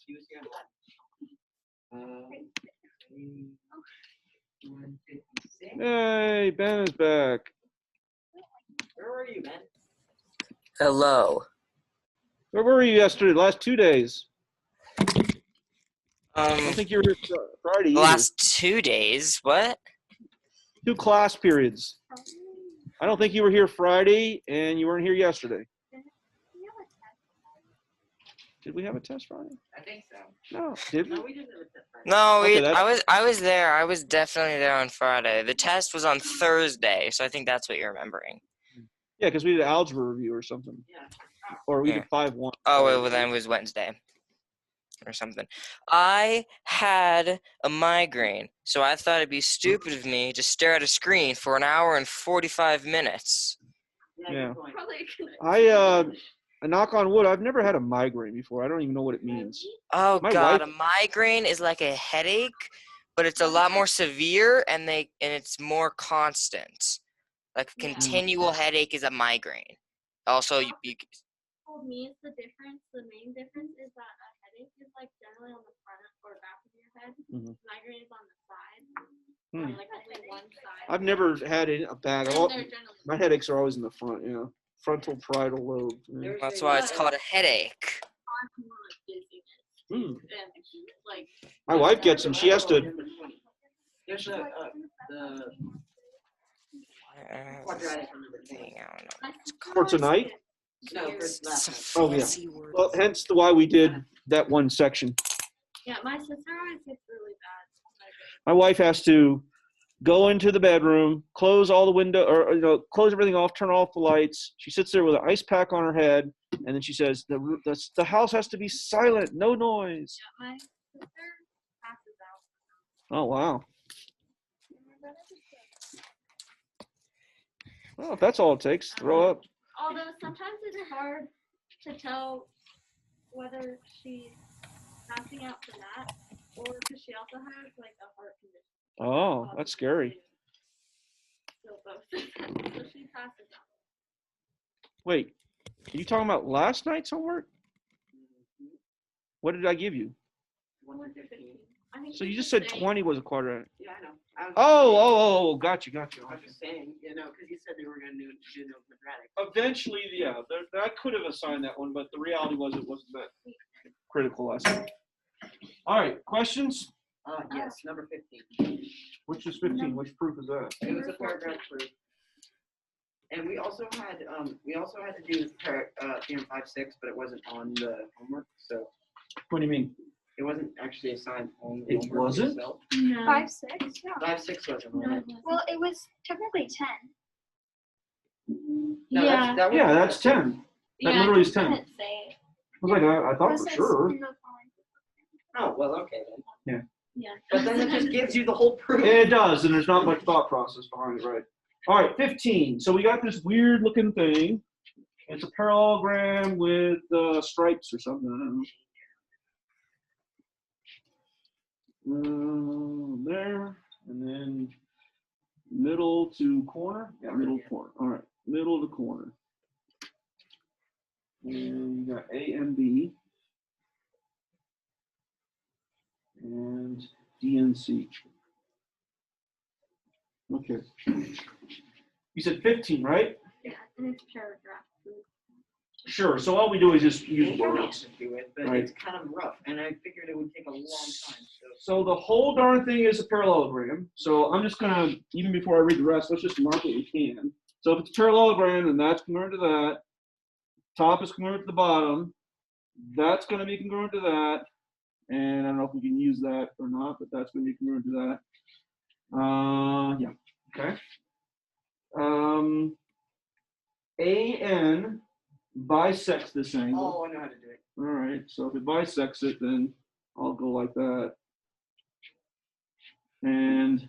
He was here at 1:56. Hey, Ben is back. Where were you, Ben? Hello. Where were you yesterday? The last 2 days? I don't The think you were here Friday either. last 2 days, what? 2 class periods. I don't think you were here Friday, and you weren't here yesterday. Did we have a test Friday? I think so. No, did we? No, we didn't have a test Friday. No, Okay, I was there. I was definitely there on Friday. The test was on Thursday, so I think that's what you're remembering. Yeah, because we did an algebra review or something. Yeah. Or we Yeah. did 5-1. Oh, well, then it was Wednesday or something. I had a migraine, so I thought it'd be stupid of me to stare at a screen for an hour and 45 minutes. Yeah. Good point. I knock on wood, I've never had a migraine before. I don't even know what it means. Oh, My God, wife- a migraine is like a headache, but it's a lot more severe, and it's more constant. Like a continual headache is a migraine. Also, you Told me is the main difference is that a headache is like generally on the front or back of your head. Mhm. Migraine is on the side. Hmm. Or like only one side. I've never had a bad. And they're generally My headaches are always in the front, yeah. Frontal parietal lobe. Yeah. that's why it's called a headache. more like dizziness. Hmm. And like My wife gets them. She has to. There's the quadratic on number 20. Thing, I don't know. For tonight? No, for It's last some night. Oh, yeah. fancy word. Well, hence why we did that one section. yeah, my sister always gets really bad. My wife has to go into the bedroom, close all the window, or close everything off, turn off the lights. She sits there with an ice pack on her head, and then she says, "The house has to be silent, no noise." Yeah, my sister passes out. Oh wow. Well, if that's all it takes, throw up. Although sometimes it's hard to tell whether she's passing out from that or because she also has like a heart condition. Oh, that's scary. So both. So she passes out. Wait, are you talking about last night's homework? What did I give you? 115. I think So you she's just said saying- 20 was a quadratic. Yeah, I know. I was Oh, gotcha. I was just saying, because you said they were going to do no quadratic. Eventually, yeah, I could have assigned that one, but the reality was it wasn't that critical lesson. All right, questions? Yes, number 15. Which is 15? Which proof is that? It was a paragraph proof. And we also had to do Theorem 5-6, but it wasn't on the homework, so What do you mean? it wasn't actually assigned on the It homework wasn't? itself. No. 5-6, yeah. 5-6 wasn't on it. Well, it was technically 10. No, Yeah. that was Yeah, that's 10. That literally is 10. Didn't say it. I was like, I thought It for says sure. in the following. Oh, well, okay then. Yeah. But then it just gives you the whole proof. It does, and there's not much thought process behind it, right? All right, 15. So we got this weird looking thing. It's a parallelogram with stripes or something. I don't know. There, and then middle to corner. Yeah, middle to corner. All right, middle to corner. And you got A and B. And D and C. Okay. You said 15, right? Yeah, and it's paragraph. Sure. So all we do is just use You can words. also do it, but Right. it's kind of rough, and I figured it would take a long time. So the whole darn thing is a parallelogram. So I'm just gonna, even before I read the rest, let's just mark what we can. So if it's a parallelogram, then that's congruent to that. Top is congruent to the bottom. That's gonna be congruent to that. And I don't know if we can use that or not, but that's gonna be congruent to that. Yeah. Okay. AN bisects this angle. Oh, I know how to do it. All right, so if it bisects it, then I'll go like that. And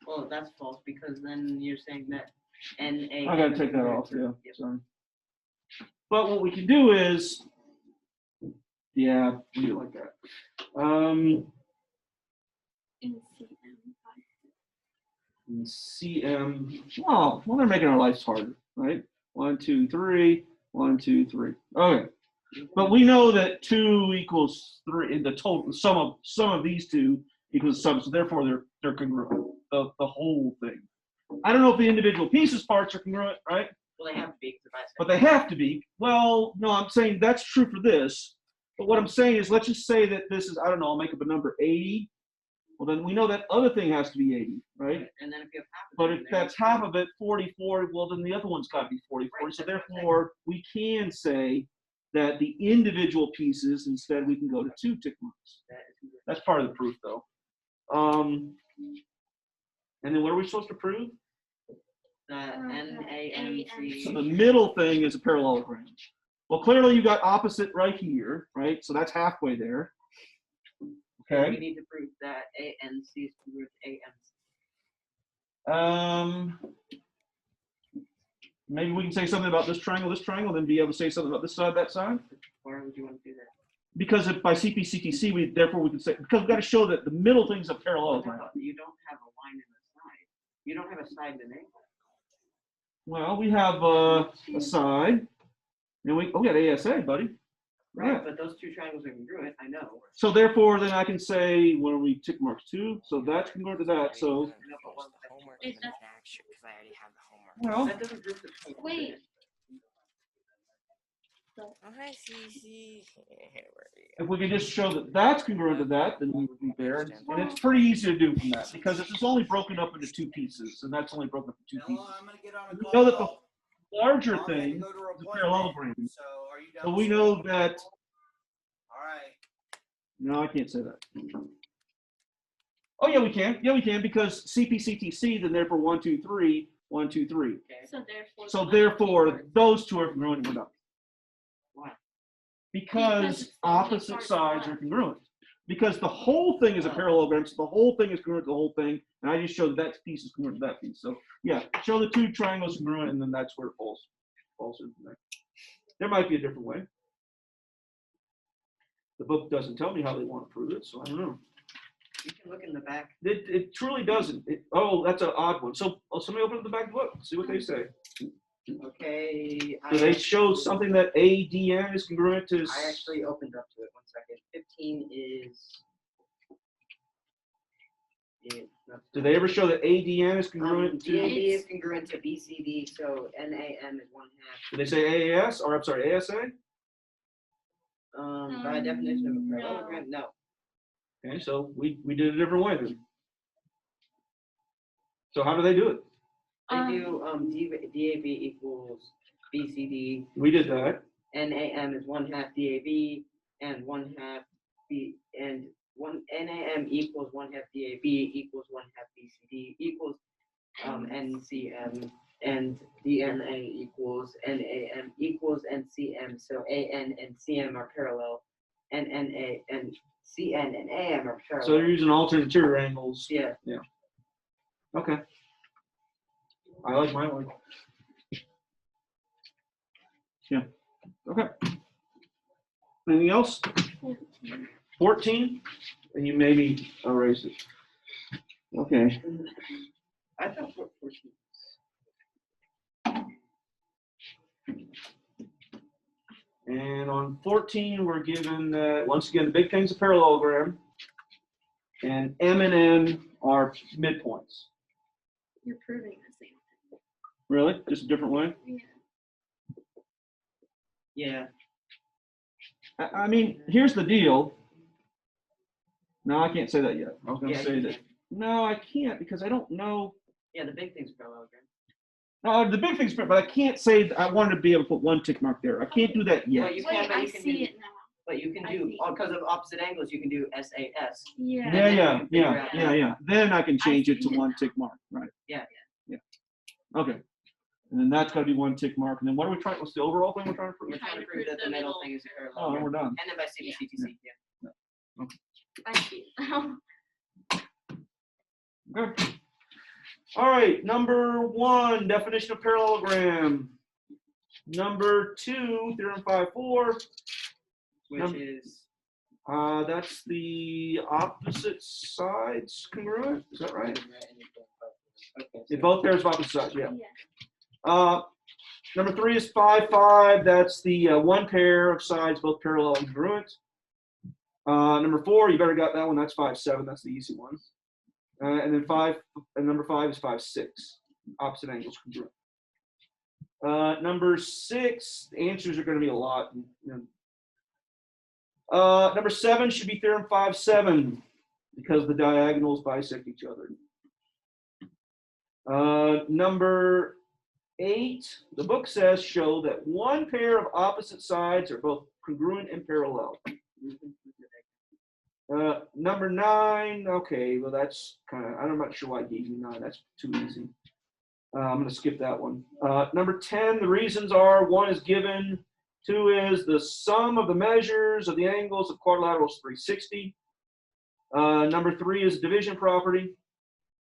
Oh, that's false because then you're saying that NA. I gotta take that off, yeah, sorry. But what we can do is, yeah, we do it like that. In CM. And CM, oh, well, they're making our lives harder, right? 1, 2, 3, 1, 2, 3. Okay, But we know that 2 equals 3. The total sum of these two equals sum. So therefore, they're congruent. The whole thing. I don't know if the individual pieces parts are congruent, right? Well, they have to be. 'Cause if I say- But they have to be. Well, no, I'm saying that's true for this. But what I'm saying is, let's just say that this is, I don't know, I'll make up a number 80. Well, then we know that other thing has to be 80, right? And then if you have half of But them, if then that's half of it, 44, well, then the other one's got to be 44. Right, So that's what I'm saying. therefore, we can say that the individual pieces, instead, we can go to 2 tick marks. that is congruent. That's part of the proof, though. And then what are we supposed to prove? NAMC. So the middle thing is a parallelogram. Well, clearly you got opposite right here, right? So that's halfway there. We Okay. need to prove that ANC is congruent to AMC. Maybe we can say something about this triangle, then be able to say something about this side, that side. Why would you want to do that? Because if by CP/CTC, we can say, because we've got to show that the middle thing's a parallelogram. You don't have a line in the side. You don't have a side in an angle. Well, we have a side, and we got ASA, buddy. Right, Yeah. but those 2 triangles are congruent, I know. So therefore, then I can say, what are we, tick marks 2? So that's congruent to that. So, The homework It isn't an action because I already have the homework. well, That doesn't prove the point. Wait. Oh, hi, Cece. Where are you? if we can just show that that's congruent to that, then we would be there. And it's pretty easy to do from that, because it's just only broken up into 2 pieces, and that's only broken up into 2 pieces. I'm gonna get on a We call. know that the larger I'm gonna thing go to an is a appointment. parallelogram. So are you done? So we with know school? that, All right. no, I can't say that. Oh, yeah, we can. Yeah, we can, because CP/CTC, then therefore 1, 2, 3, 1, 2, 3. Okay. So therefore. So the therefore, keywords- those 2 are congruent and we're done. Why? Because it's the only opposite part sides are left. congruent. Because the whole thing is a Oh. parallelogram, so the whole thing is congruent to the whole thing, and I just showed that piece is congruent to that piece. So yeah, show the 2 triangles congruent, and then that's where it falls in from there. There might be a different way. The book doesn't tell me how they want to prove it, so I don't know. You can look in the back. It truly doesn't. Oh, that's an odd one. So somebody open up the back of the book, see what they say. Okay. Do they show something that ADN is congruent to? I actually opened up to it. 1 second. 15 is. Do they ever show that ADN is congruent to? DAB is congruent to BCD, so NAM is 1/2. Do they say AAS, or I'm sorry, ASA? By definition of a No. parallelogram, no. Okay, so we did it a different way then. So how do they do it? They do DAB equals BCD. We did that. NAM is 1/2 DAB and 1/2 B and NAM equals 1/2 DAB equals 1/2 BCD equals NCM and DMA equals NAM equals NCM. So AN and CM are parallel, and NA and CN and AM are parallel. So they're using alternate interior angles. Yeah. Okay. I like my one. Yeah. Okay. Anything else? 14? And you maybe erase it. Okay. I thought 14. And on 14, we're given that, once again, the big thing's a parallelogram. And M and N are midpoints. You're proving the same thing. Really? Just a different way? Yeah. Yeah. I mean, here's the deal. No, I can't say that yet. I was going to Yeah, say you that. can. No, I can't, because I don't know. Yeah, the big thing's parallelogram. No, the big thing's, but I can't say that I wanted to be able to put 1 tick mark there. I can't do that yet. Well, you Wait, can, but I you can see do. it now. But you can I do, see. because of opposite angles, you can do SAS. Yeah. And then Yeah. you can figure out- Then I can change it to see it 1 now. tick mark, right? Yeah. Okay. And then that's got to be 1 tick mark. And then what are we trying? What's the overall thing we're trying to prove? We're trying to prove that the middle thing is a Oh, and parallelogram. we're done. And then by CBCTC, yeah. I see it now. Okay. All right. Number 1, definition of parallelogram. Number 2, theorem 5-4. Which is, That's the opposite sides congruent. Is that right? okay. Yeah, both pairs of opposite sides. Yeah. Yeah. Number 3 is 5, 5. That's the one pair of sides, both parallel and congruent. Number 4, you better got that one. That's 5, 7. That's the easy one. And then number 5 is 5, 6. Opposite angles congruent. Number 6, the answers are going to be a lot. Number 7 should be theorem 5, 7 because the diagonals bisect each other. Number 8, the book says show that one pair of opposite sides are both congruent and parallel. Number 9, okay, well that's kind of, I'm not sure why I gave you 9, that's too easy. I'm going to skip that one. Number 10, the reasons are 1 is given, 2 is the sum of the measures of the angles of quadrilaterals 360. Number 3 is division property.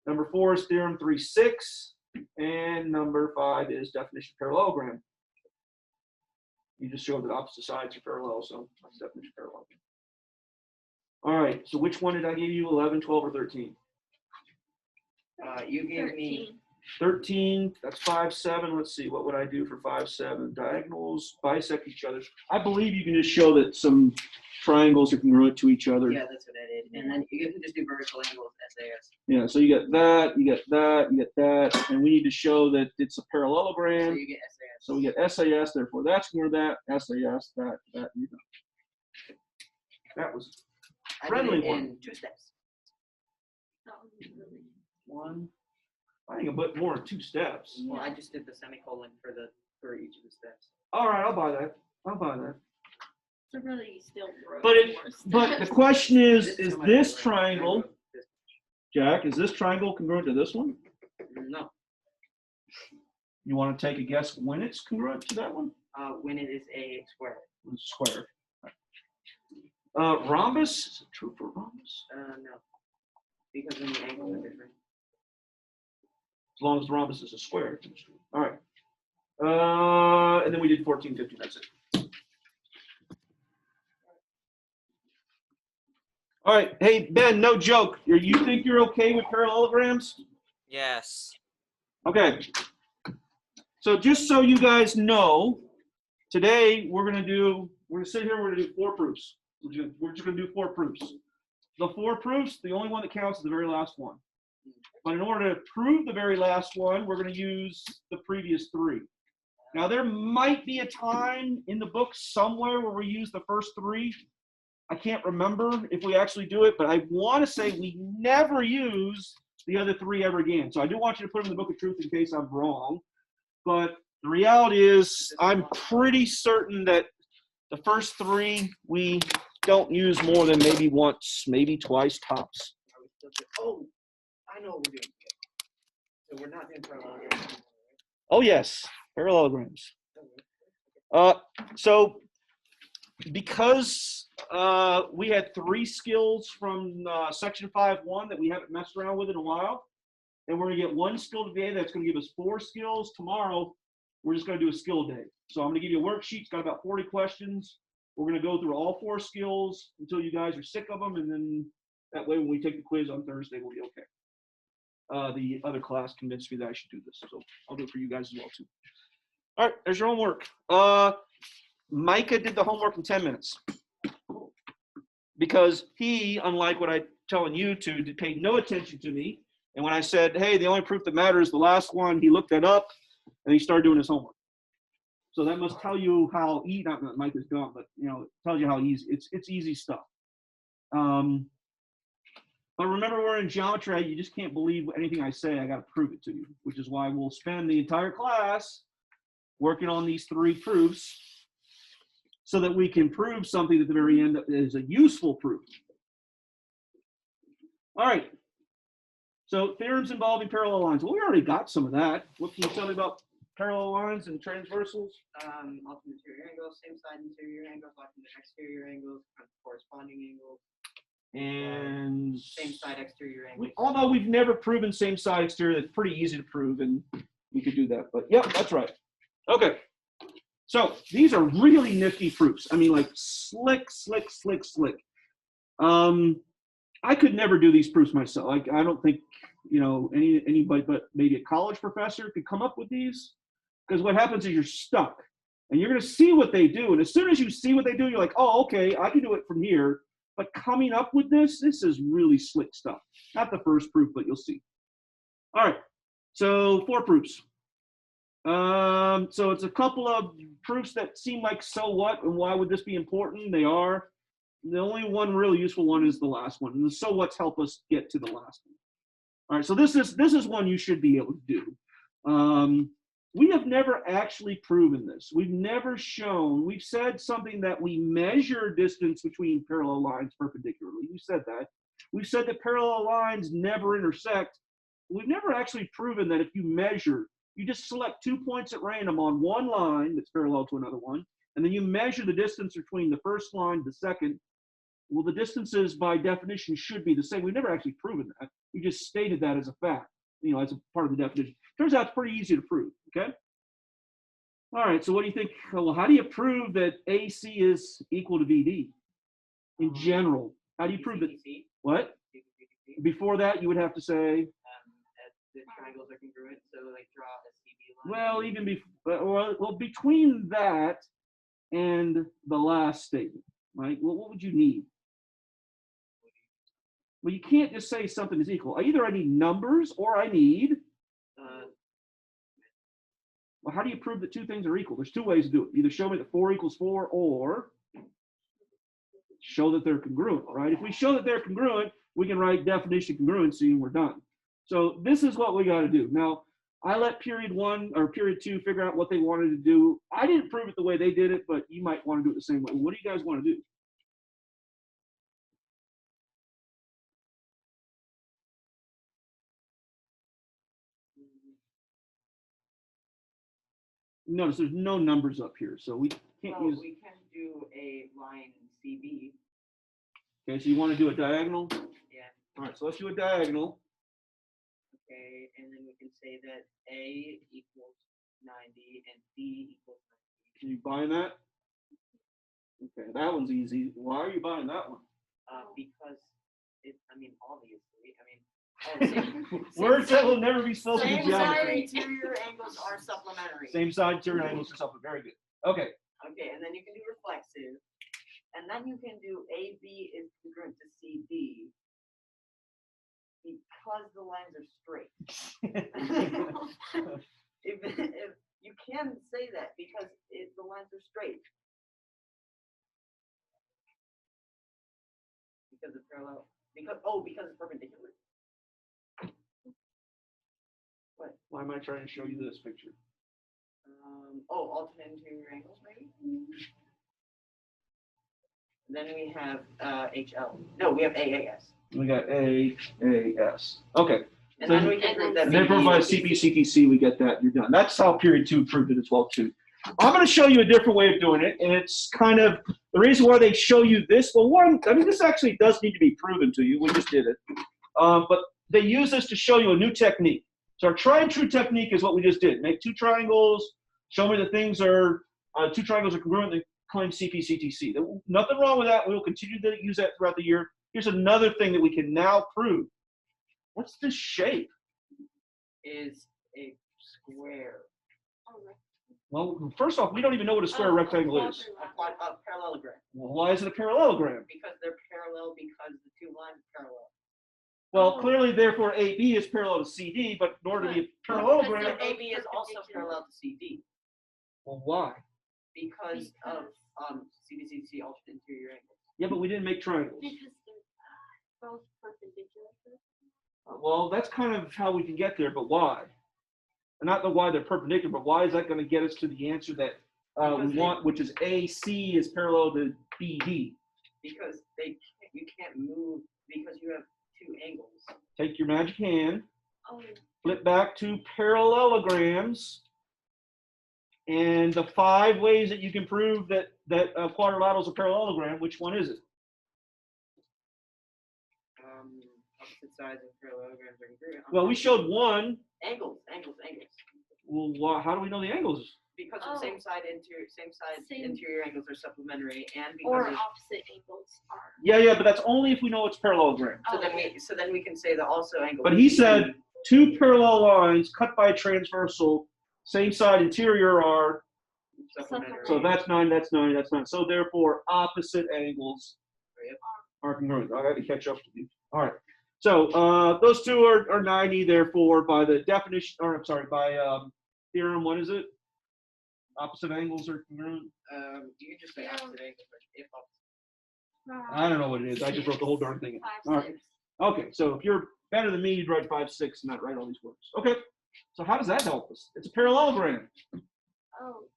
Number 4 is theorem 3, 6. And number 5 is definition of parallelogram. You just showed that opposite sides are parallel, so that's definition of parallelogram. All right, so which one did I give you, 11, 12, or 13? You gave me 13, that's 5, 7. Let's see, what would I do for 5, 7? Diagonals bisect each other. I believe you can just show that some triangles are congruent to each other. Yeah, that's what I did. And then you can just do vertical angles, SAS. Yeah, so you get that, you get that, you get that, and we need to show that it's a So parallelogram. you get SAS. So we get SAS, therefore that's congruent to that, SAS, that, you know. That was I friendly did it one. in 2 steps. That was really. 1. I think a bit more than 2 steps. Well, I just did the semicolon for each of the steps. All right, I'll buy that. I'll buy that. So really, you still wrote But it- more But the steps. question is how much I this wrote. triangle, I wrote this. Jack, is this triangle congruent to this one? No, You want to take a guess when it's congruent to that one? when it is a square. When it's square. Rhombus, is it true for rhombus? No, because then the angles are different. As long as the rhombus is a square. All right. And then we did 14, 15, that's it. All right, hey, Ben, no joke. You think you're okay with parallelograms? Yes. Okay. So just so you guys know, today we're gonna sit here, we're gonna do 4 proofs. We're just gonna do 4 proofs. The 4 proofs, the only one that counts is the very last one. But in order to prove the very last one, we're gonna use the previous 3. Now there might be a time in the book somewhere where we use the first 3. I can't remember if we actually do it, but I want to say we never use the other 3 ever again. So I do want you to put them in the book of truth in case I'm wrong. But the reality is I'm pretty certain that the first 3 we don't use more than maybe once, maybe twice tops. Are we still good? Oh, I know what we're doing. So we're not doing parallelograms. Oh yes, parallelograms. So because we had 3 skills from section 5.1 that we haven't messed around with in a while, and we're gonna get 1 skill today that's gonna give us 4 skills. Tomorrow, we're just gonna do a skill day. So I'm gonna give you a worksheet, it's got about 40 questions. We're gonna go through all 4 skills until you guys are sick of them, and then that way when we take the quiz on Thursday, we'll be okay. The other class convinced me that I should do this, so I'll do it for you guys as well too. All right, there's your homework. Micah did the homework in 10 minutes because he, unlike what I'm telling you to, paid no attention to me. And when I said, hey, the only proof that matters is the last one, he looked that up and he started doing his homework. So that must tell you how easy, not that Micah's dumb, but you know, it tells you how easy, it's easy stuff. But remember, we're in geometry, you just can't believe anything I say, I gotta prove it to you, which is why we'll spend the entire class working on these 3 proofs so that we can prove something at the very end that is a useful proof. All right, so theorems involving parallel lines. Well, we already got some of that. What can you tell me about parallel lines and transversals? Alternate interior angles, same side interior angles, alternate exterior angles, corresponding angles, And same side exterior angles. although we've never proven same side exterior, it's pretty easy to prove, and we could do that. But yep, that's right. Okay. So these are really nifty proofs. I mean, like slick, slick, slick, slick. I could never do these proofs myself. Like, I don't think, you know, anybody but maybe a college professor could come up with these. Because what happens is you're stuck. And you're going to see what they do. And as soon as you see what they do, you're like, oh, okay, I can do it from here. But coming up with this is really slick stuff. Not the first proof, but you'll see. All right, so 4 proofs. So it's a couple of proofs that seem like so what and why would this be important? They are. The only one really useful one is the last one. And the so what's help us get to the last one. All right, so this is one you should be able to do. We have never actually proven this. We've never shown, we've said something that we measure distance between parallel lines perpendicularly. We said that. We've said that parallel lines never intersect. We've never actually proven that if you measure, you just select 2 points at random on one line that's parallel to another one, and then you measure the distance between the first line and the second. Well, the distances by definition should be the same. We've never actually proven that. We just stated that as a fact, as a part of the definition. Turns out it's pretty easy to prove, okay? All right, so what do you think? Well, how do you prove that AC is equal to VD in general? How do you prove that? What? Before that, you would have to say? As the triangles are congruent, so like draw a CB line. Well, even before, well, between that and the last statement, right? Well, what would you need? Well, you can't just say something is equal. Either I need numbers or I need. Well, how do you prove that 2 things are equal? There's 2 ways to do it. Either show me that 4 equals 4 or show that they're congruent, right? If we show that they're congruent, we can write definition congruency and we're done. So this is what we got to do. Now, I let period 1 or period 2 figure out what they wanted to do. I didn't prove it the way they did it, but you might want to do it the same way. What do you guys want to do? Notice there's no numbers up here, so we can't use. We can do a line CB. Okay, so you want to do a diagonal? Yeah. All right, so let's do a diagonal. Okay, and then we can say that A equals 90 and B equals 90. Can you buy that? Okay, that one's easy. Why are you buying that one? Because obviously, words that will never be spoken in same side geometry. interior angles are supplementary. Same side interior angles are supplementary. Very good. Okay. Okay, and then you can do reflexive, and then you can do AB is congruent to CD because the lines are straight. if you can say that because the lines are straight. Because it's parallel. Because it's perpendicular. What? Why am I trying to show you this picture? Alternate interior angles, maybe. Then we have HL. No, we have AAS. We got AAS. Okay. And So then we can prove that. And then provide CPCTC, we get that, you're done. That's how period 2 proved it as well too. I'm going to show you a different way of doing it, and it's kind of the reason why they show you this. Well, this actually does need to be proven to you. We just did it, but they use this to show you a new technique. So our try and true technique is what we just did. Make 2 triangles. Show me that things are 2 triangles are congruent. They claim CPCTC. Nothing wrong with that. We will continue to use that throughout the year. Here's another thing that we can now prove. What's this shape? Is a square. Well, first off, we don't even know what a square rectangle is. A parallelogram. Well, why is it a parallelogram? Because they're parallel because the 2 lines are parallel. Well, clearly, therefore, AB is parallel to CD, but in order to be a parallelogram, But AB is also parallel to CD. well, why? Because of CPCTC alternate interior angles. Yeah, but we didn't make triangles. Because they're both perpendicular. Well, that's kind of how we can get there, but why? Not the why they're perpendicular, but why is that going to get us to the answer that we want, which is AC is parallel to BD? Because you can't move because you have 2 angles. Take your magic hand, Oh, flip back to parallelograms, and the 5 ways that you can prove that quadrilateral is a parallelogram. Which one is it? Opposite sides of parallelograms are congruent. Well, we showed one. Angles. Well, how do we know the angles? Because of same side interior angles are supplementary, and or because opposite angles are. Yeah, but that's only if we know it's parallelogram. so then we can say the also angle. But he said 2 parallel lines cut by a transversal same side interior are, Supplementary. so that's 9, that's 9, that's 9. So therefore, opposite angles are congruent. I had to catch up to you. All right. So those two are 90, therefore, by the definition, or I'm sorry, by theorem, what is it? Opposite angles are congruent. You can just say opposite angles, but if I don't know what it is. I just wrote the whole darn thing. All right. 5, 6. Okay, so if you're better than me, you'd write 5, 6, and not write all these words. Okay. So how does that help us? It's a parallelogram. Oh,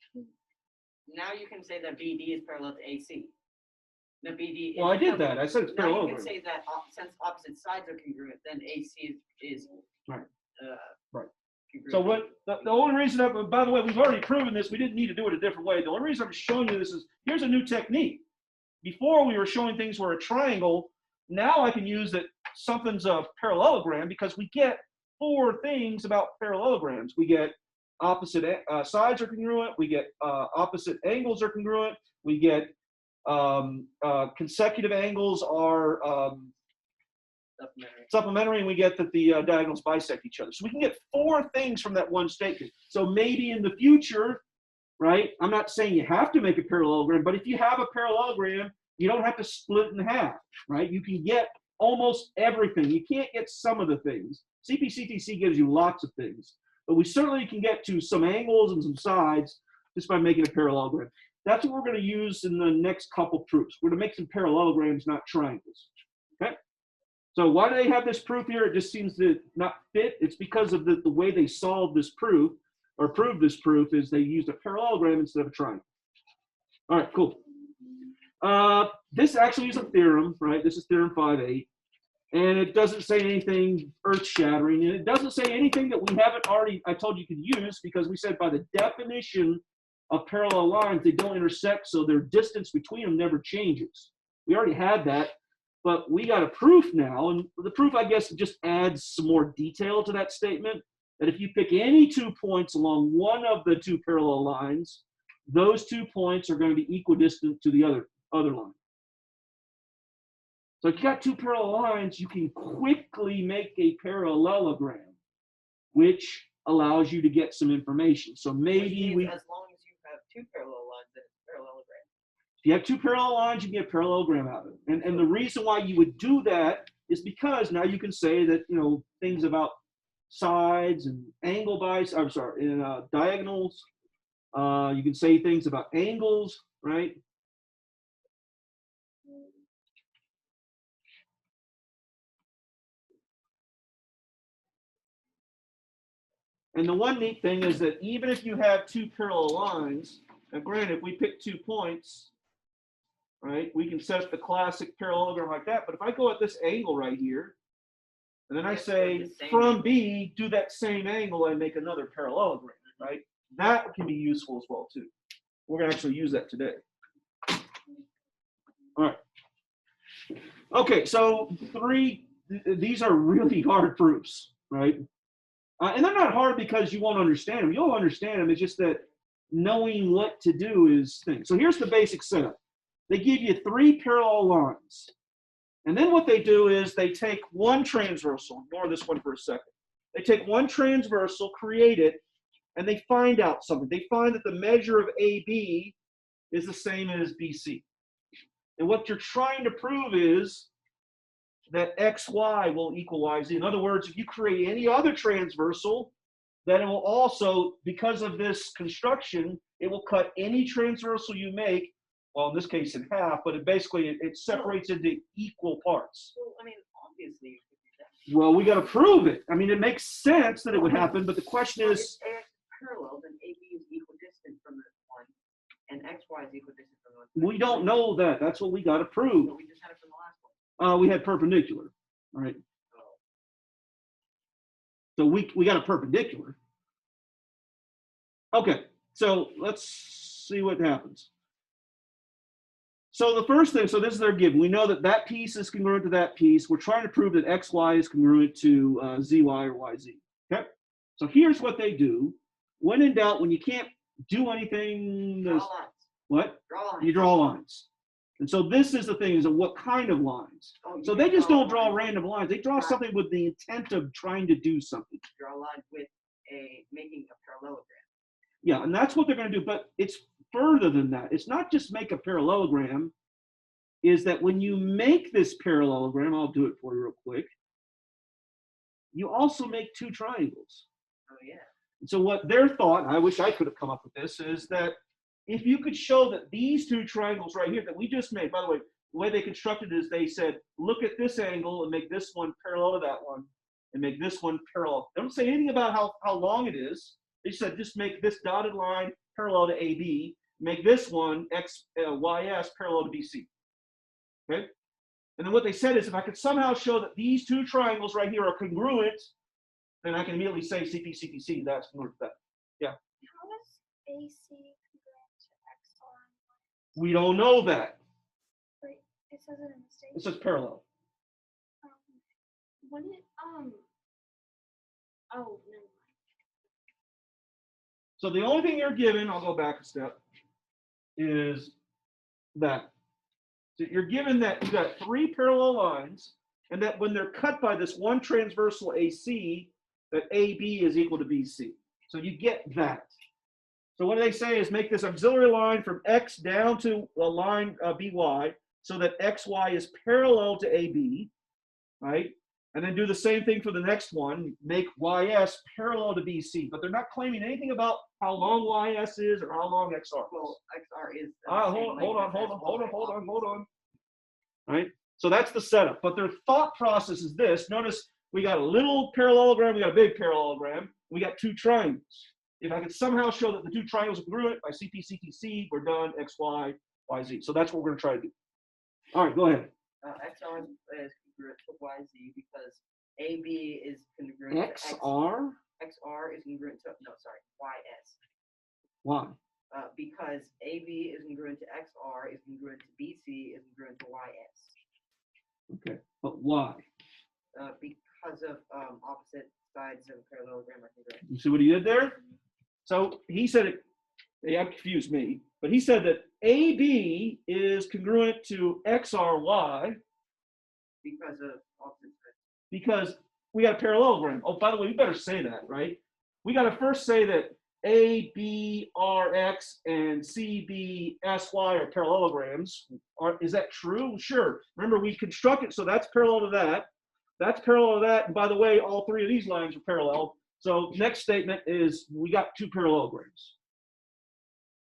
now you can say that BD is parallel to AC. The BD. Well, I did that. I said it's Now you can parallelogram. say that since opposite sides are congruent, then AC is Right. Right. Congruent. So what the only reason by the way, we've already proven this, we didn't need to do it a different way. The only reason I'm showing you this is here's a new technique. Before we were showing things where a triangle, now I can use that something's a parallelogram because we get 4 things about parallelograms. We get opposite sides are congruent, we get opposite angles are congruent, we get consecutive angles are supplementary, and we get that the diagonals bisect each other. So we can get 4 things from that one statement. So maybe in the future, right, I'm not saying you have to make a parallelogram, but if you have a parallelogram, you don't have to split it in half, right? You can get almost everything. You can't get some of the things. CPCTC gives you lots of things, but we certainly can get to some angles and some sides just by making a parallelogram. That's what we're going to use in the next couple proofs. We're going to make some parallelograms, not triangles. Okay? So why do they have this proof here? It just seems to not fit. It's because of the way they solved this proof, or proved this proof, is they used a parallelogram instead of a triangle. All right, cool. This actually is a theorem, right? This is theorem 5.8. And it doesn't say anything earth-shattering. And it doesn't say anything that we haven't already, I told you could use, because we said by the definition of parallel lines, they don't intersect, so their distance between them never changes. We already had that, but we got a proof now, and the proof, I guess, just adds some more detail to that statement, that if you pick any 2 points along one of the 2 parallel lines, those 2 points are going to be equidistant to the other line. So if you got 2 parallel lines, you can quickly make a parallelogram, which allows you to get some information. So maybe we, as long as you have 2 parallel lines, then it's parallelogram. if you have 2 parallel lines, you can get a parallelogram out of it. And the reason why you would do that is because now you can say that, you know, things about sides and angle diagonals. You can say things about angles, right? And the one neat thing is that even if you have 2 parallel lines, now granted, if we pick 2 points, right, we can set up the classic parallelogram like that. But if I go at this angle right here, and then I say from B, do that same angle and make another parallelogram, right? That can be useful as well too. We're going to actually use that today. All right. Okay, so these are really hard proofs, right? And they're not hard because you won't understand them. You'll understand them. It's just that knowing what to do is things. So here's the basic setup. They give you 3 parallel lines. And then what they do is they take one transversal. Ignore this one for a second. They take one transversal, create it, and they find out something. They find that the measure of AB is the same as BC. And what you're trying to prove is that XY will equal YZ. In other words, if you create any other transversal, then it will also, because of this construction, it will cut any transversal you make, well, in this case in half, but it separates into equal parts. Well, I mean, obviously you could do that. Well, we got to prove it. I mean, it makes sense that it would happen, but the question Well, is, if AX parallel, then AB is equidistant from the one, and XY is equidistant from the one. we don't know that. That's what we got to prove. But we just had it from the last one. We had perpendicular, all right? So we got a perpendicular. Okay, so let's see what happens. So the first thing, so this is their given. We know that that piece is congruent to that piece. We're trying to prove that XY is congruent to ZY or YZ, okay? So here's what they do. When in doubt, when you can't do anything, Draw lines. what? Draw lines. You draw lines. And so this is the thing, is what kind of lines? Oh, you So can they just don't draw lines. random lines. They draw Right. something with the intent of trying to do something. Draw lines with making a parallelogram. Yeah, and that's what they're going to do. But it's further than that. It's not just make a parallelogram. Is that when you make this parallelogram, I'll do it for you real quick. You also make two triangles. Oh yeah. And so what their thought, I wish I could have come up with this, is that if you could show that these two triangles right here that we just made, by the way they constructed it is they said, look at this angle and make this one parallel to that one, and make this one parallel. They don't say anything about how long it is. They said just make this dotted line parallel to AB, make this one YS parallel to BC. Okay? And then what they said is if I could somehow show that these two triangles right here are congruent, then I can immediately say CP, that's congruent to that. Yeah. How is AC congruent to XR? We don't know that. Wait, it says it in the It statement. says parallel. When it oh, never mind. So the only thing you're given, I'll go back a step, is that. So you're given that you've got three parallel lines, and that when they're cut by this one transversal AC, that AB is equal to BC. So you get that. So what they say is make this auxiliary line from X down to a line BY, so that XY is parallel to AB, right? And then do the same thing for the next one, make YS parallel to BC. But they're not claiming anything about how long YS is or how long XR is. Well, XR is. Hold on. All right. So that's the setup. But their thought process is this. Notice we got a little parallelogram, we got a big parallelogram, we got two triangles. If I could somehow show that the two triangles are congruent by CP, we're done, X, Y, Y, Z. So that's what we're going to try to do. All right, go ahead. XR is congruent to YZ because AB is congruent to X. XR? XR is congruent to, no, sorry, YS. Why? Because AB is congruent to XR, is congruent to BC, is congruent to YS. Okay, but why? Because of opposite sides of a parallelogram are congruent. You see what he did there? So he said it, yeah, confused me, but he said that AB is congruent to XRY Because of opposite sides. because we got a parallelogram. Oh, by the way, we better say that, right? We got to first say that ABRX and CBSY are parallelograms. Is that true? Sure. Remember, we constructed, so that's parallel to that. That's parallel to that. And by the way, all three of these lines are parallel. So next statement is we got two parallelograms.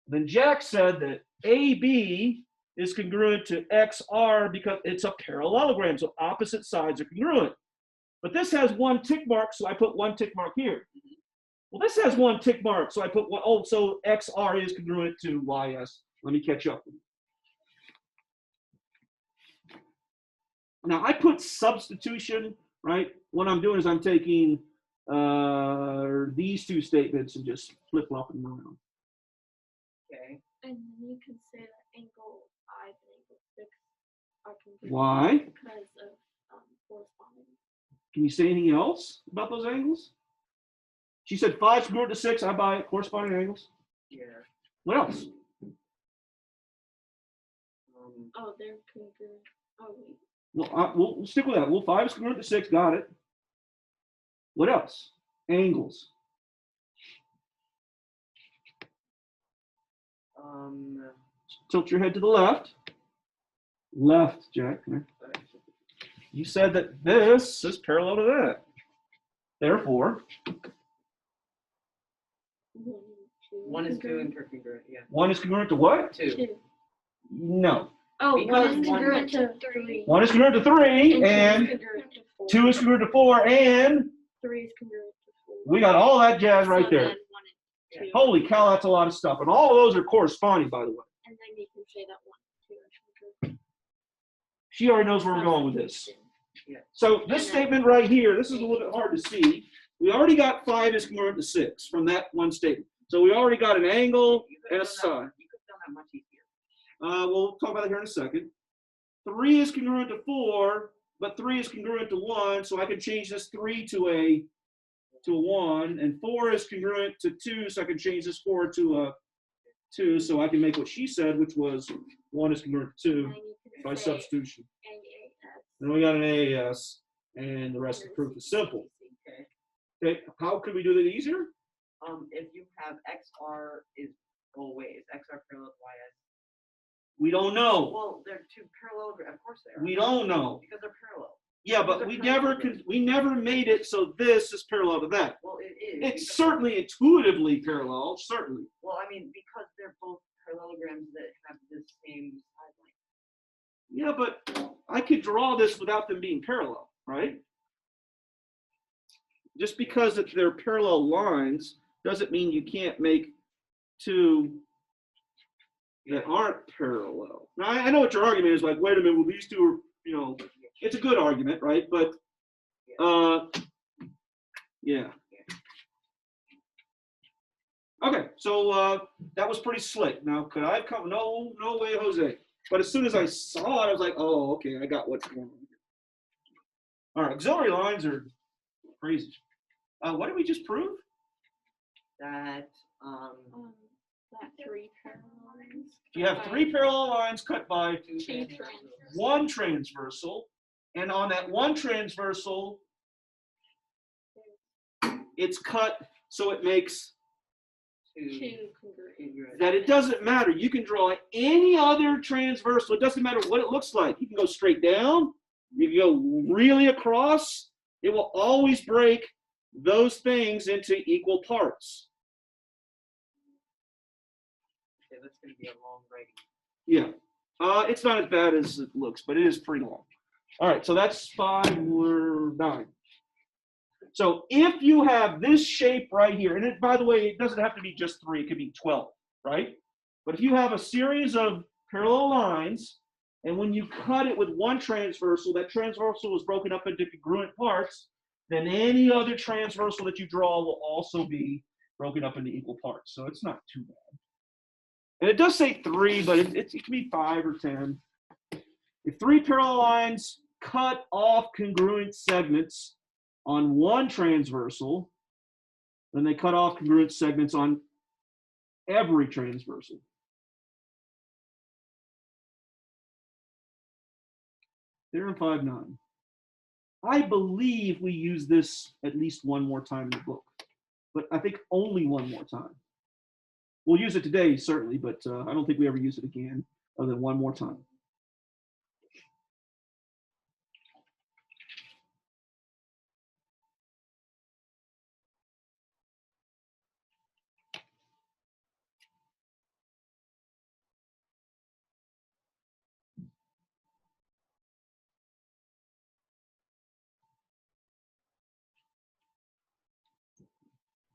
Then Jack said that AB is congruent to XR because it's a parallelogram, so opposite sides are congruent. But this has one tick mark, so I put one tick mark here. Well, this has one tick mark, so I put one. Oh, so XR is congruent to YS. Let me catch up. Now, I put substitution, right? What I'm doing is I'm taking these two statements and just flip-flopping them around. Okay. And then you can say that angle 5 and angle 6 are congruent. Why? Because of corresponding. Can you say anything else about those angles? She said 5 is congruent to 6. I buy it. Corresponding angles. Yeah. What else? Oh, they're congruent. Oh, wait. Well, we'll stick with that. Well, 5 is congruent to 6. Got it. What else? Angles. Tilt your head to the left. Left, Jack. Come here. You said that this is parallel to that. Therefore, 1 is 2 and congruent, yeah. 1 is congruent to what? 2. No. Oh, Because 1 is one- congruent to 3. 1 is congruent to 3, and 2 is congruent to 4, and 3 is congruent to 4. we got all that jazz right So there. then 1 and 2. Holy cow, that's a lot of stuff. And all of those are corresponding, by the way. And then you can say that 1 and 2 are congruent. She already knows where we're going with this. So this statement right here, this is a little bit hard to see. We already got 5 is congruent to 6 from that one statement. So we already got an angle and a side. You could have done that much easier. We'll talk about it here in a second. 3 is congruent to 4, but 3 is congruent to 1, so I can change this 3 to a 1, and 4 is congruent to 2, so I can change this 4 to a 2, so I can make what she said, which was 1 is congruent to 2 And you can by say substitution. AAS. Then we got an AAS, and the rest of the proof is simple. Okay. Okay, how could we do that easier? if you have XR is away, is XR parallel to YS? We don't know. Well, they're two parallelogram. Of course they are. We don't know. Because they're parallel. Yeah, Because but they're we never made it so this is parallel to that. Well, it is. It's because- certainly intuitively parallel, certainly. Well, I mean, because they're both parallelograms that have the same side length. Yeah, but I could draw this without them being parallel, right? Just because they're parallel lines doesn't mean you can't make two that aren't parallel. Now, I know what your argument is, like, wait a minute, well, these two are, you know, it's a good argument, right? But, yeah. Okay, so that was pretty slick. Now, could I come? No way, Jose. But as soon as I saw it, I was like, oh, okay, I got what's going on here. All right, auxiliary lines are crazy. What did we just prove? That That 3 parallel lines. You have 3 parallel lines cut by two Two transversals. one transversal, and on that one transversal, it's cut so it makes Two congruent. that it doesn't matter. You can draw any other transversal. It doesn't matter what it looks like. You can go straight down. You can go really across. It will always break those things into equal parts. Okay, that's going to be a long writing. Yeah. It's not as bad as it looks, but it is pretty long. All right, so that's 5 or 9. So if you have this shape right here, and by the way, it doesn't have to be just 3, it could be 12, right? But if you have a series of parallel lines, and when you cut it with one transversal, that transversal is broken up into congruent parts, then any other transversal that you draw will also be broken up into equal parts. So it's not too bad. And it does say 3, but it can be 5 or 10. If 3 parallel lines cut off congruent segments on one transversal, then they cut off congruent segments on every transversal. Theorem 5.9. I believe we use this at least one more time in the book, but I think only one more time. We'll use it today, certainly, but I don't think we ever use it again other than one more time.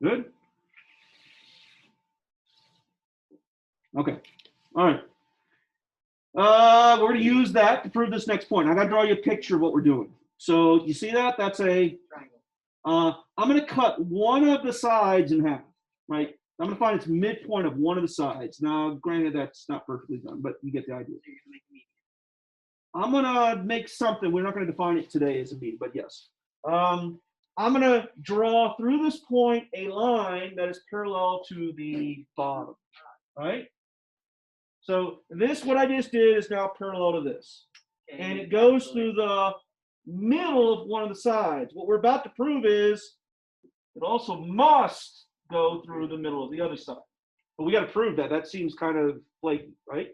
Good? Okay. All right. We're going to use that to prove this next point. I got to draw you a picture of what we're doing. So you see that? That's a Triangle. I'm going to cut one of the sides in half, right? I'm going to find its midpoint of one of the sides. Now, granted, that's not perfectly done, but you get the idea. So you're going to make a median. I'm going to make something. We're not going to define it today as a median, but yes. I'm going to draw through this point a line that is parallel to the bottom, right? So this, what I just did, is now parallel to this. Okay, And it goes through the middle of one of the sides. What we're about to prove is it also must go through the middle of the other side. But we got to prove that. That seems kind of flaky, right?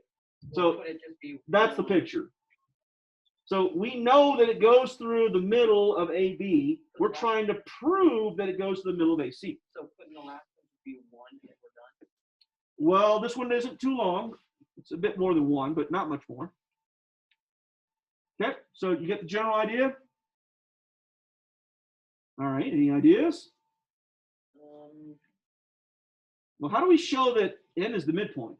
So Would it just be that's the picture. So we know that it goes through the middle of AB. We're trying to prove that it goes to the middle of AC. So putting the last one to be 1 and we're done. Well, this one isn't too long. It's a bit more than 1, but not much more. Okay, so you get the general idea? All right, any ideas? Well, how do we show that N is the midpoint,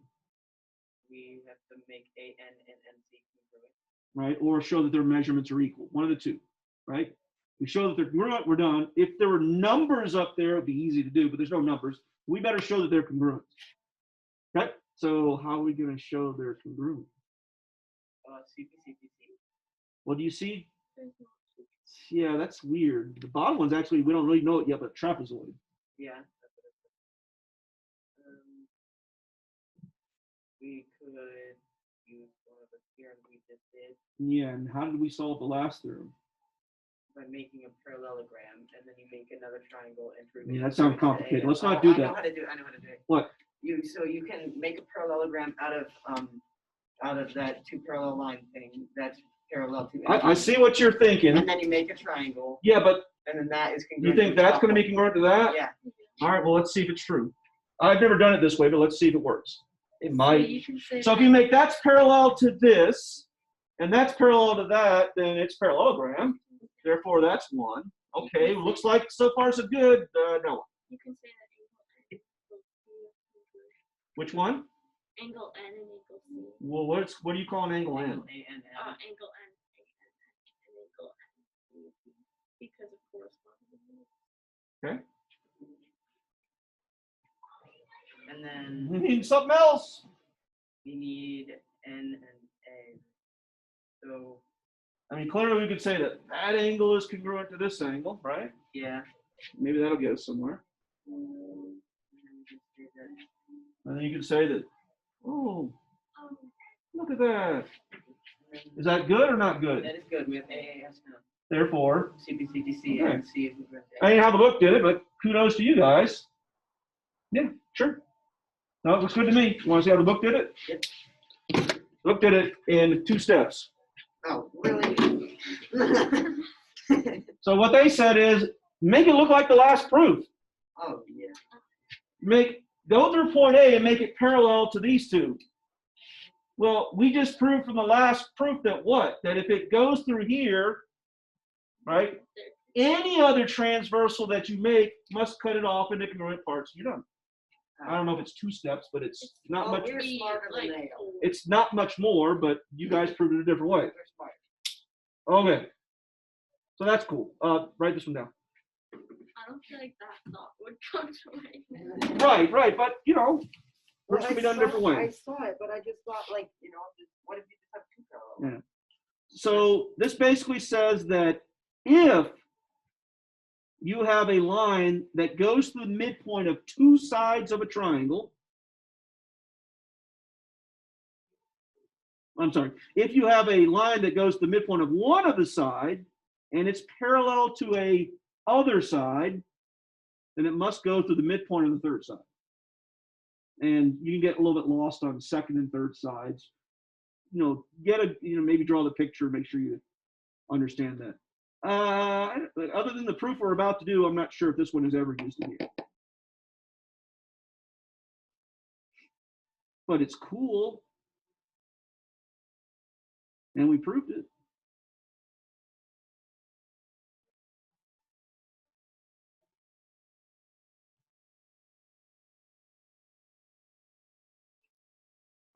We have to make AN and NC congruent. right? Or show that their measurements are equal, one of the two, right? We show that they're congruent, we're done. If there were numbers up there, it'd be easy to do, but there's no numbers. We better show that they're congruent. Okay, so how are we going to show they're congruent? CP. What do you see? Yeah, that's weird. The bottom one's actually, we don't really know it yet, but trapezoid. Yeah. That's what it says. We could use one of the theorems we just did. Yeah, and how did we solve the last theorem? by making a parallelogram, and then you make another triangle and prove Yeah, it. that sounds complicated. Let's not do I know that. how to do it. I know how to do it. What? So you can make a parallelogram out of that two parallel line thing that's parallel to. I see what you're thinking. And then you make a triangle, Yeah, but and then that is you congruent. think that's going to be congruent to that? Yeah. All right, well, let's see if it's true. I've never done it this way, but let's see if it works. It So might. you can say So if that- you make that's parallel to this, and that's parallel to that, then it's parallelogram. Therefore, that's one. Okay, looks like so far so good. No. You can say that angle N equals C. Which one? Angle N and angle C. Well, what do you call an angle N? A and Angle N, A and angle N, because of corresponding. Okay. And then We need something else. we need N and A. So I mean, clearly we could say that that angle is congruent to this angle, right? yeah. Maybe that'll get us somewhere. And then we can say that. And then you can say that, oh, Oh, look at that. Is that good or not good? That is good. We have AAS now. Therefore, CBCTC Okay. and C is congruent to I A. didn't have a look at it, but kudos to you guys. Yeah, sure. No, it looks good to me. You want to see how the book did it? Yep. Looked at it in 2 steps. Oh, really? So what they said is, make it look like the last proof. Oh, yeah. Go through point A and make it parallel to these two. Well, we just proved from the last proof that what? That if it goes through here, right, any other transversal that you make must cut it off into congruent parts. You're done. I don't know if it's 2 steps, but it's not Oh, much. we're smarter than they are. It's not much more, but you guys proved it a different way. We're smart. Okay. So that's cool. Write this one down. I don't feel like that thought would come to my head. Right. But you know, Well, works can be done a different I way. saw it, but I just thought, like, what if you just have two parallel? Yeah. So this basically says that if you have a line that goes through the midpoint of 2 sides of a triangle, I'm sorry, if you have a line that goes to the midpoint of one of the side and it's parallel to a other side, then it must go through the midpoint of the third side. And you can get a little bit lost on second and third sides. Maybe draw the picture, make sure you understand that. Other than the proof we're about to do, I'm not sure if this one is ever used in here. But it's cool. And we proved it.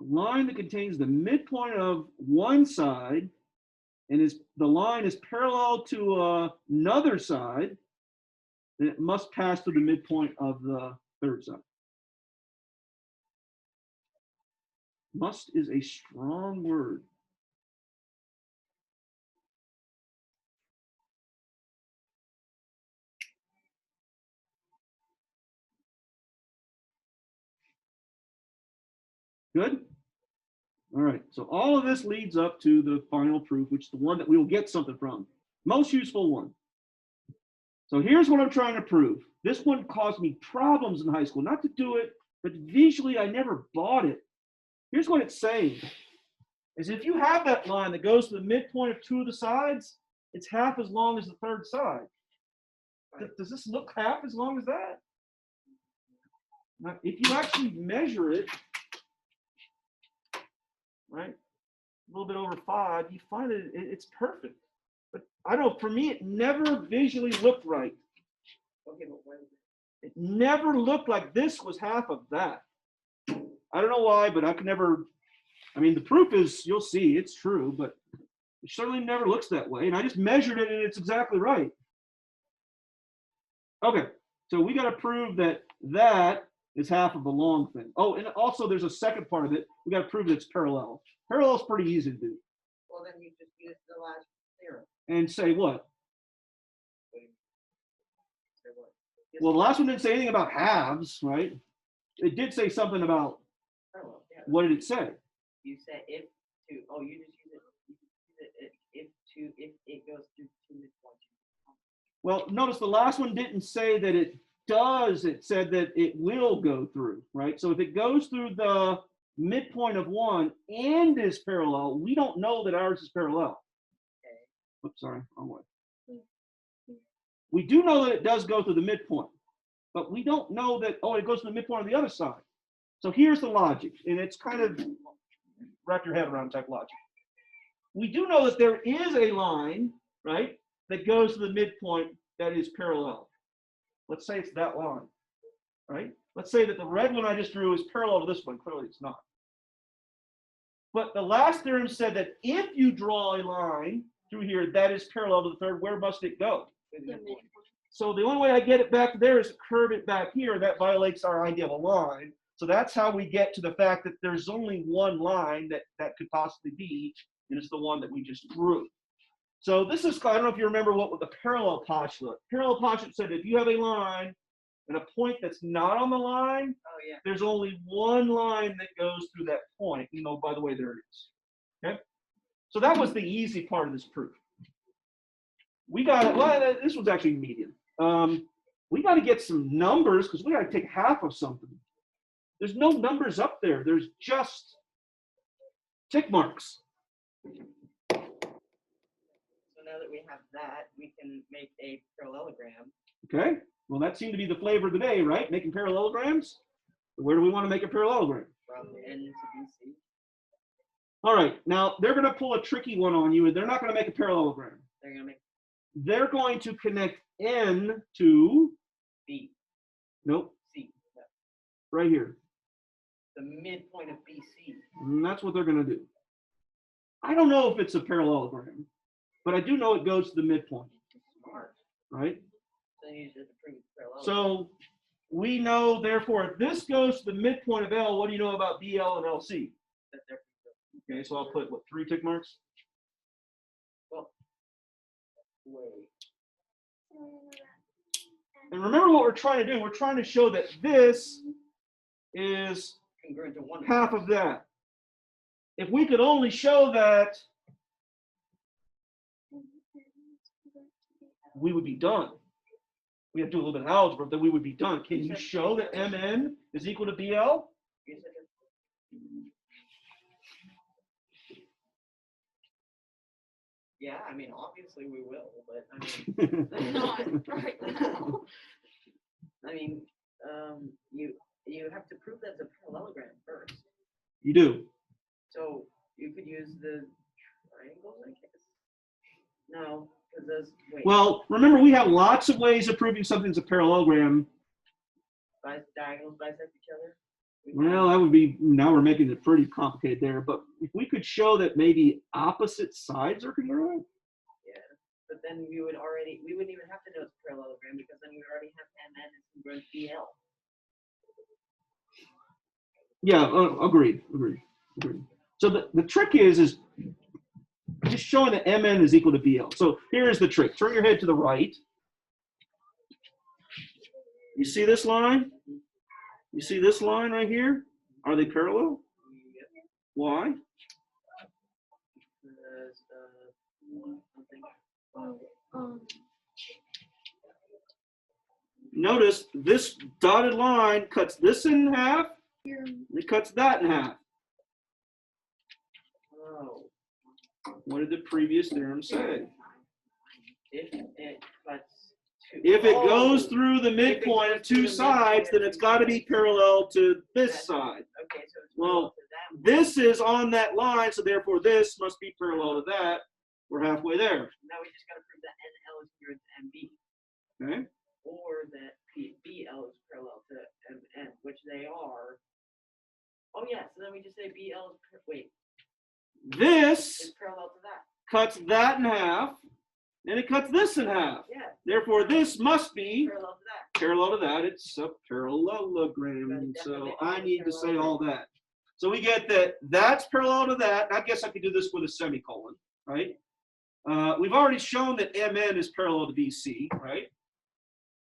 A line that contains the midpoint of one side and the line is parallel to another side, then it must pass through the midpoint of the third side. Must is a strong word. Good? All right, so all of this leads up to the final proof, which is the one that we will get something from. Most useful one. So here's what I'm trying to prove. This one caused me problems in high school. Not to do it, but visually I never bought it. Here's what it's saying. Is if you have that line that goes to the midpoint of 2 of the sides, it's half as long as the third side. Does this look half as long as that? Now, if you actually measure it, right, a little bit over 5, you find that it's perfect. But I don't know, for me, it never visually looked right. Okay, but why is it? It never looked like this was half of that. I don't know why, but I could never, the proof is, you'll see, it's true, but it certainly never looks that way. And I just measured it and it's exactly right. Okay, so we got to prove that that is half of the long thing. Oh, and also there's a second part of it. We got to prove that it's parallel. Parallel is pretty easy to do. Well, then you just use the last theorem. And say what? Say what? Well, the last one didn't say anything about halves, right? It did say something about, Parallel, yeah. what did it say? You say if two. Oh, you just use it. You use it if it goes through 2 midpoints. Well, notice the last one didn't say that it does, it said that it will go through, right? So if it goes through the midpoint of 1 and is parallel, we don't know that ours is parallel. Oops, sorry, wrong way. We do know that it does go through the midpoint, but we don't know that, oh, it goes to the midpoint on the other side. So here's the logic, and it's kind of wrap your head around type logic. We do know that there is a line, right, that goes to the midpoint that is parallel. Let's say it's that line, right? Let's say that the red one I just drew is parallel to this one. Clearly it's not. But the last theorem said that if you draw a line through here that is parallel to the third, where must it go? So the only way I get it back to there is to curve it back here. That violates our idea of a line. So that's how we get to the fact that there's only one line that could possibly be, and it's the one that we just drew. So this is, I don't know if you remember what the parallel postulate. Parallel postulate said if you have a line and a point that's not on the line, there's only one line that goes through that point. You know, by the way, there it is. Okay? So that was the easy part of this proof. We got it. Well, this was actually medium. We got to get some numbers because we got to take half of something. There's no numbers up there. There's just tick marks. So now that we have that, we can make a parallelogram. Okay. Well, that seemed to be the flavor of the day, right? Making parallelograms. Where do we want to make a parallelogram? From N to BC. All right. Now they're going to pull a tricky one on you, and they're not going to make a parallelogram. They're going to make They're going to connect N to B. nope, C. No. right here. The midpoint of BC. And that's what they're going to do. I don't know if it's a parallelogram, but I do know it goes to the midpoint, Smart. right? So you just prove it's parallel. So we know, therefore, if this goes to the midpoint of L, what do you know about BL and LC? That they're Okay, so I'll put, what, 3 tick marks? well. Wait. And remember what we're trying to do. We're trying to show that this is Congruent to one. half of that. If we could only show that, we would be done. We have to do a little bit of algebra, then we would be done. Can you show that MN is equal to BL? You said that- Yeah, I mean, obviously we will, but I mean, not right now. I mean, you have to prove that's a parallelogram first. You do. So you could use the triangles, I guess. No, because those. Wait. Well, remember, we have lots of ways of proving something's a parallelogram. Diagonals bisect each other. Well, that would be, now we're making it pretty complicated there, but if we could show that maybe opposite sides are congruent. Yeah, but then we wouldn't even have to know it's a parallelogram because then we already have MN is congruent to BL. Yeah, agreed. So the trick is just showing that MN is equal to BL. So here's the trick. Turn your head to the right. You see this line? You see this line right here? Are they parallel? Yep. Why? Because, Notice this dotted line cuts this in half. It cuts that in half. oh, What did the previous theorem say? if it cuts two. If it goes Oh, through the midpoint of two sides, then it's got to be parallel to this side. Okay, so it's Well, parallel to that one. This is on that line, so therefore this must be parallel to that. We're halfway there. Now we just got to prove that NL is congruent to MB, Okay. or that BL is parallel to MN, which they are. Oh yeah, so then we just say BL is This is parallel to that. cuts that in half, and it cuts this in half. Yeah, Therefore, this must be parallel to that. parallel to that. It's a parallelogram. So I need to say all that. So we get that that's parallel to that. I guess I could do this with a semicolon, right? We've already shown that MN is parallel to BC, right?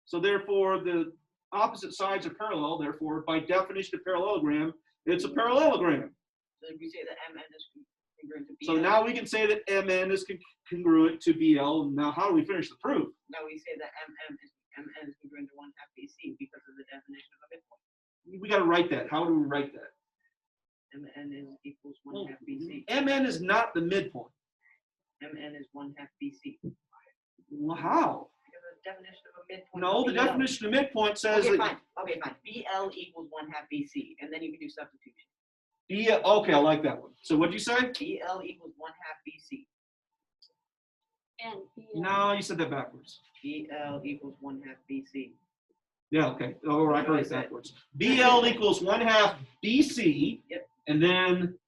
So therefore, the opposite sides are parallel. Therefore, by definition of parallelogram, it's a parallelogram. So if we say that MN is congruent to BL. So now we can say that MN is congruent to BL. Now, how do we finish the proof? how we say that MN is congruent to 1/2 BC because of the definition of a midpoint. We got to write that. How do we write that? MN is equals 1/2 BC. MN is not the midpoint. MN is 1/2 BC. Well, how? Because of the definition of a midpoint. No, the BL. definition of midpoint says Okay, that. fine. Okay, fine. BL equals 1/2 BC, and then you can do substitution. Okay, I like that one. So what'd you say? BL equals 1/2 BC. And No, you said that backwards. BL equals 1/2 BC. Yeah, okay. Oh, I That's what heard I it said. backwards. BL equals 1/2 BC. Yep. And then,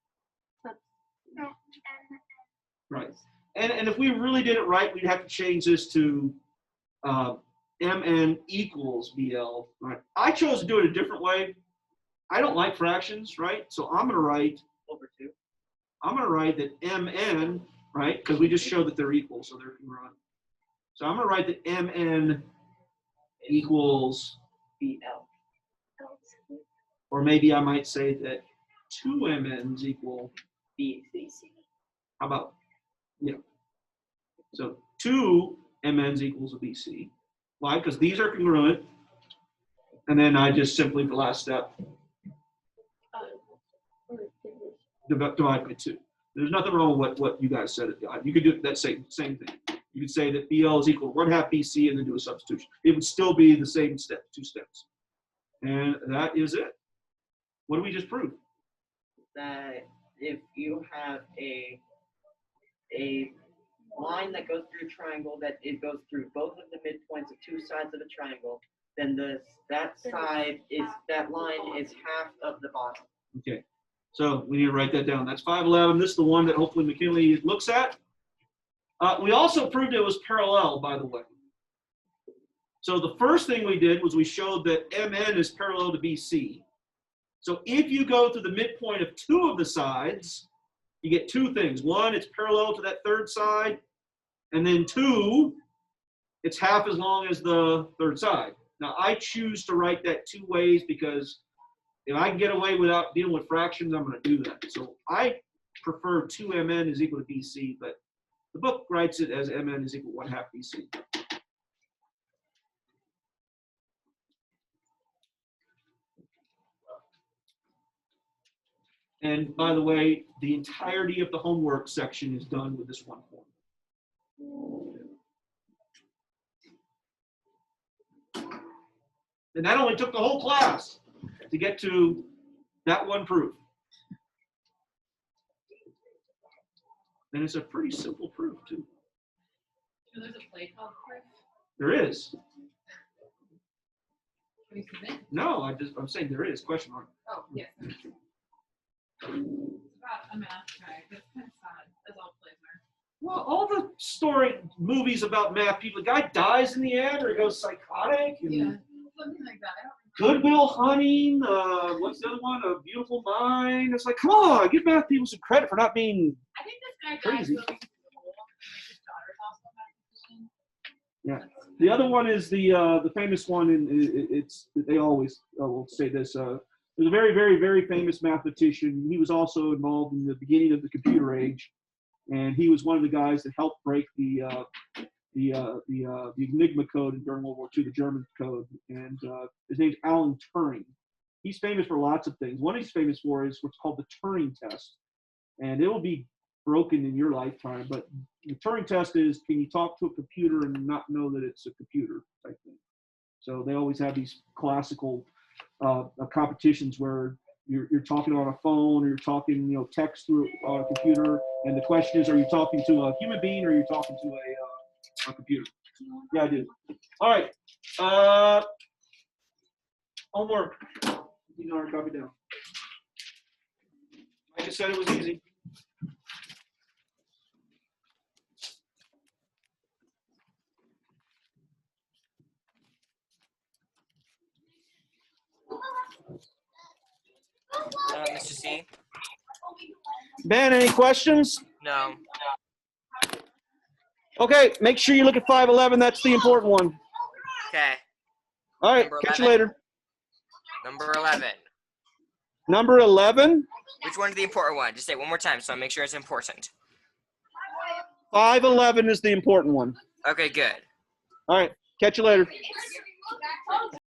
No, and right. And if we really did it right, we'd have to change this to MN equals BL. Right. I chose to do it a different way. I don't like fractions, right? So I'm going to write Over 2. that MN, right? Because we just showed that they're equal, so they're congruent. So I'm going to write that MN equals, BL. L2 or maybe I might say that 2 MNs equal, BC. BC. how about, yeah. So 2 MNs equals a BC. Why? Because these are congruent. And then I just simply, the last step, divide by 2. There's nothing wrong with what you guys said. You could do that same thing. You could say that BL is equal to 1/2 BC and then do a substitution. It would still be the same step, 2 steps. And that is it. What do we just prove? That if you have a line that goes through a triangle, that it goes through both of the midpoints of 2 sides of a triangle, then that line is half of the bottom. Okay. So we need to write that down. That's 511. This is the one that hopefully McKinley looks at. We also proved it was parallel, by the way. So the first thing we did was we showed that MN is parallel to BC. So if you go to the midpoint of 2 of the sides, you get 2 things. 1, it's parallel to that third side. And then 2, it's half as long as the third side. Now I choose to write that 2 ways because if I can get away without dealing with fractions, I'm going to do that. So I prefer 2MN is equal to BC, but the book writes it as MN is equal to 1/2 BC. And by the way, the entirety of the homework section is done with this one form. And that only took the whole class to get to that one proof. And it's a pretty simple proof, too. So there's a play called proof. There is. Can we submit? No, I'm saying there is, question mark. Oh, yes. It's about a math guy, but it's kind of sad, as all plays are. Well, all the movies about math people, the guy dies in the end or he goes psychotic. And Yeah, something like that. I don't remember. Goodwill Hunting, what's the other one? A Beautiful Mind. It's like, come on, give math people some credit for not being. I think this guy died Crazy. so he could do the whole, like his daughter's also a mathematician. Yeah. The other one is the famous one, and they always will say this. There's a very, very, very famous mathematician. He was also involved in the beginning of the computer age, and he was one of the guys that helped break the Enigma code during World War II, the German code. And his name's Alan Turing. He's famous for lots of things. One he's famous for is what's called the Turing test, and it will be broken in your lifetime. But the Turing test is, can you talk to a computer and not know that it's a computer type thing. So they always have these classical competitions where you're talking on a phone or you're talking, text through a computer, and the question is, are you talking to a human being or are you talking to a computer? Yeah, I do. All right. Homework. You know, I copy down. Like I said, it was easy. Mr. C? Ben, any questions? No. Okay, make sure you look at 511. That's the important one. Okay. All right, Number catch you 11? later. Number 11. Number 11, Which one is the important one? Just say it one more time so I make sure it's important. 511 is the important one. Okay, good. All right. Catch you later. It's